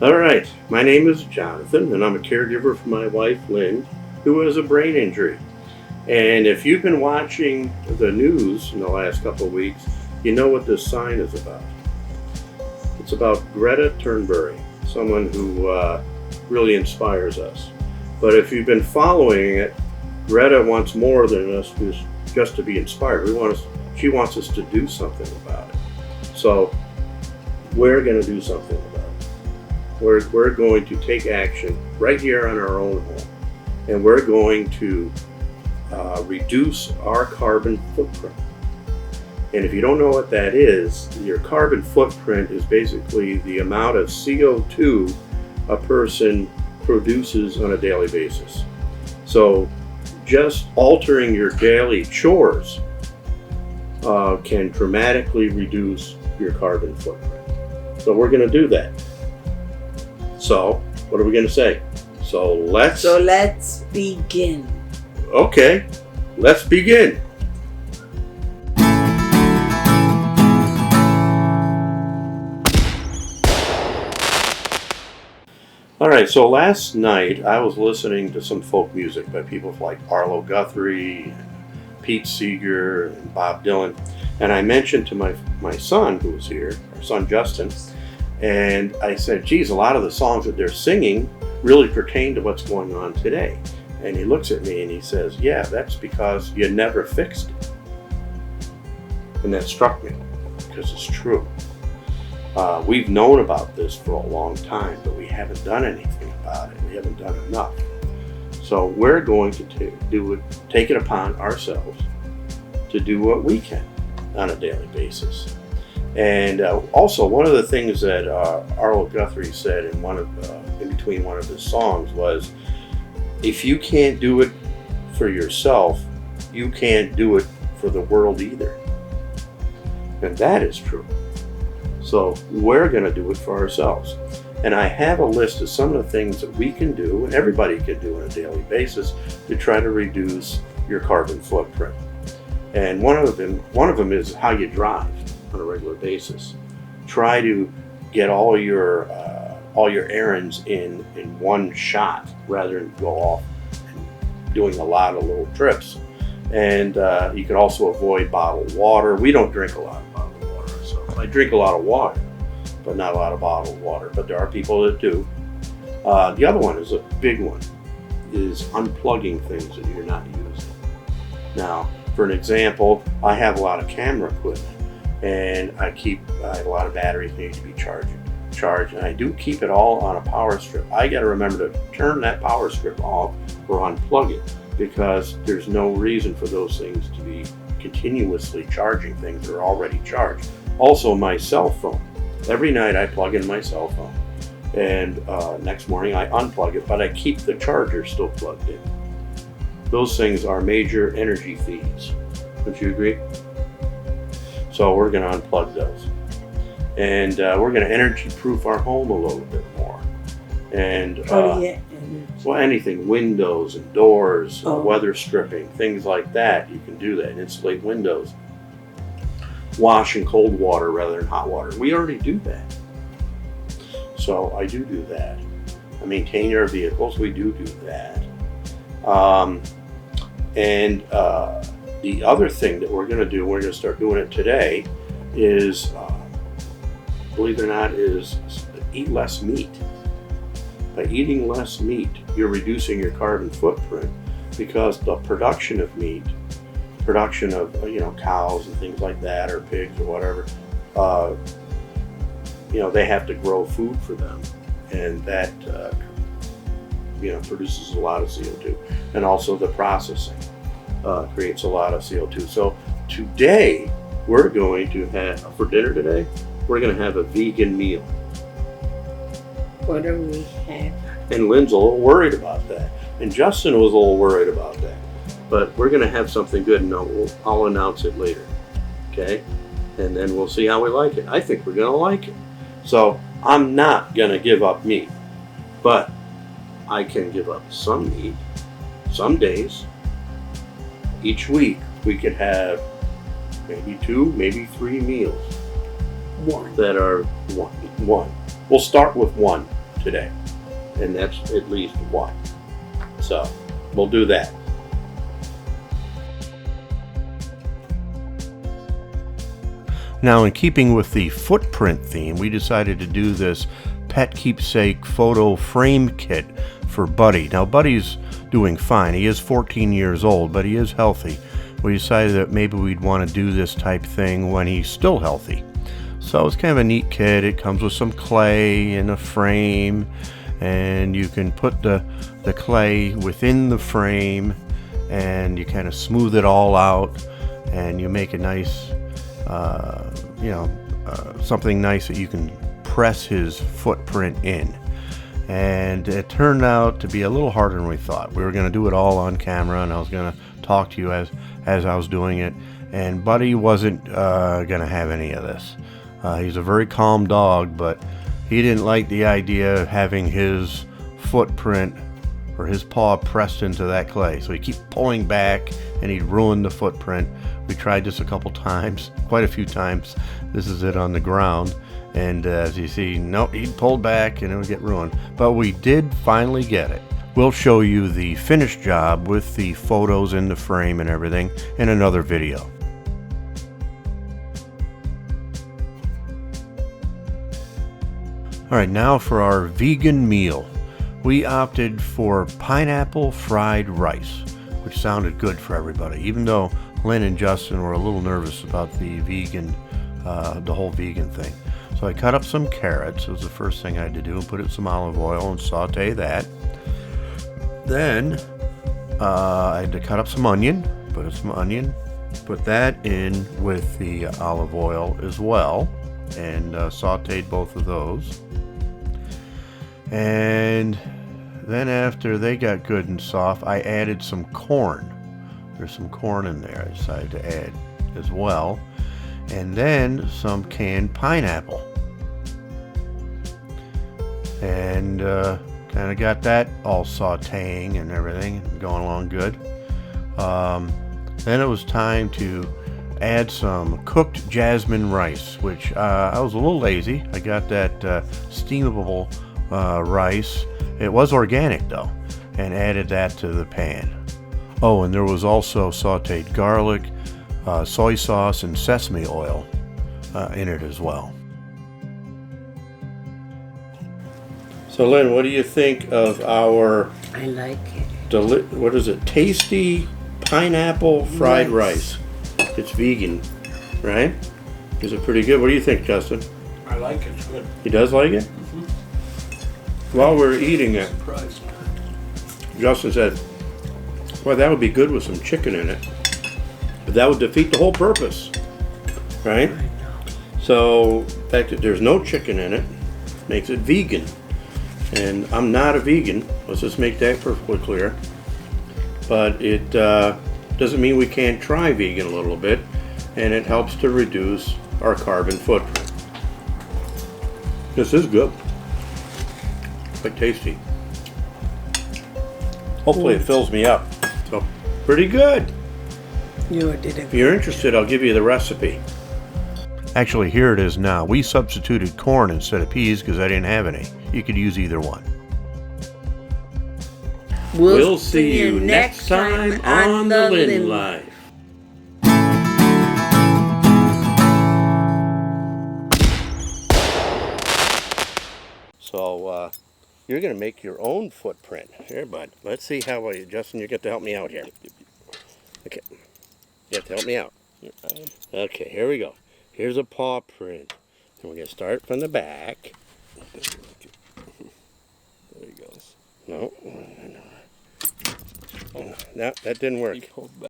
All right, my name is Jonathan, and I'm a caregiver for my wife, Lynne, who has a brain injury. And if you've been watching the news in the last couple of weeks, you know what this sign is about. It's about Greta Thunberg, someone who really inspires us. But if you've been following it, Greta wants more than us just to be inspired. She wants us to do something about it. So we're going to do something about it. We're going to take action right here on our own home, and we're going to reduce our carbon footprint. And if you don't know what that is, your carbon footprint is basically the amount of CO2 a person produces on a daily basis. So just altering your daily chores can dramatically reduce your carbon footprint. So we're going to do that. So what are we going to say? So let's begin. Okay, let's begin. All right, so last night I was listening to some folk music by people like Arlo Guthrie, Pete Seeger, and Bob Dylan. And I mentioned to my son, who was here, our son Justin, and I said, geez, a lot of the songs that they're singing really pertain to what's going on today. And he looks at me and he says, yeah, that's because you never fixed it. And that struck me, because it's true. We've known about this for a long time, but we haven't done anything about it. We haven't done enough. So we're going to take it upon ourselves to do what we can on a daily basis. And also, one of the things that Arlo Guthrie said in between one of his songs was, if you can't do it for yourself, you can't do it for the world either. And that is true. So we're going to do it for ourselves. And I have a list of some of the things that we can do, and everybody can do on a daily basis, to try to reduce your carbon footprint. And one of them is how you drive on a regular basis. Try to get all your errands in one shot, rather than go off and doing a lot of little trips. And you can also avoid bottled water. We don't drink a lot of bottled water, so I drink a lot of water, but not a lot of bottled water. But there are people that do. The other one is a big one, is unplugging things that you're not using. Now, for an example, I have a lot of camera equipment, and I have a lot of batteries that need to be charged, and I do keep it all on a power strip. I got to remember to turn that power strip off or unplug it, because there's no reason for those things to be continuously charging things that are already charged. Also, my cell phone. Every night I plug in my cell phone, and next morning I unplug it, but I keep the charger still plugged in. Those things are major energy feeds. Don't you agree? So we're going to unplug those. And we're going to energy-proof our home a little bit more. And well, anything, windows and doors, weather stripping, things like that, you can do that. And insulate windows. Wash in cold water rather than hot water. We already do that. So I do that. I maintain our vehicles. We do that. And the other thing that we're going to do, we're going to start doing it today, is, believe it or not, is eat less meat. By eating less meat, you're reducing your carbon footprint, because the production of meat, production of cows and things like that, or pigs or whatever, they have to grow food for them, and that produces a lot of CO2, and also the processing creates a lot of CO2. So today we're going to have, for dinner today, we're going to have a vegan meal. What do we have? And Lynn's a little worried about that, and Justin was a little worried about that. But we're going to have something good, and I'll announce it later. Okay? And then we'll see how we like it. I think we're going to like it. So I'm not going to give up meat, but I can give up some meat some days. Each week we could have maybe 2, maybe 3 meals. One. That are one. We'll start with 1 today. And that's at least one. So we'll do that. Now, in keeping with the footprint theme, we decided to do this pet keepsake photo frame kit for Buddy. Now, Buddy's doing fine. He is 14 years old, but he is healthy. We decided that maybe we'd want to do this type thing when he's still healthy. So it's kind of a neat kit. It comes with some clay and a frame, and you can put the clay within the frame, and you kind of smooth it all out, and you make a nice something nice that you can press his footprint in. And it turned out to be a little harder than we thought. We were going to do it all on camera, and I was going to talk to you as I was doing it, and Buddy wasn't going to have any of this. He's a very calm dog, but he didn't like the idea of having his footprint or his paw pressed into that clay. So he'd keep pulling back, and he'd ruin the footprint. We tried this a couple times, quite a few times. This is it on the ground. And as you see, nope, he'd pull back and it would get ruined. But we did finally get it. We'll show you the finished job with the photos in the frame and everything in another video. All right, now for our vegan meal. We opted for pineapple fried rice, which sounded good for everybody, even though Lynne and Justin were a little nervous about the whole vegan thing. So I cut up some carrots. It was the first thing I had to do, and put in some olive oil and saute that. Then I had to cut up some onion, put that in with the olive oil as well, and sauteed both of those. And then after they got good and soft, I added some corn. There's some corn in there I decided to add as well. And then some canned pineapple. And kind of got that all sauteing and everything, going along good. Then it was time to add some cooked jasmine rice, which I was a little lazy. I got that steamable rice. It was organic though, and added that to the pan. Oh, and there was also sauteed garlic, soy sauce, and sesame oil in it as well. So Lynne, what do you think of our I like it. what is it? Tasty pineapple fried rice. It's vegan, right? Is it pretty good? What do you think, Justin? I like it. It's good. He does like it? While we're eating it, Surprised. Justin said, well, that would be good with some chicken in it. But that would defeat the whole purpose, right? I know. So the fact that there's no chicken in it makes it vegan. And I'm not a vegan. Let's just make that perfectly clear. But it doesn't mean we can't try vegan a little bit. And it helps to reduce our carbon footprint. This is good. Quite tasty. Hopefully it fills me up. So, pretty good. You did it. If you're interested, I'll give you the recipe. Actually, here it is now. We substituted corn instead of peas because I didn't have any. You could use either one. We'll see you next time on the Lynne Life. So, you're going to make your own footprint. Here, bud. Let's see how Justin, you get to help me out here. Okay. You have to help me out. Okay, here we go. Here's a paw print. And we're going to start from the back. There he goes. No. No, that didn't work. He pulled back.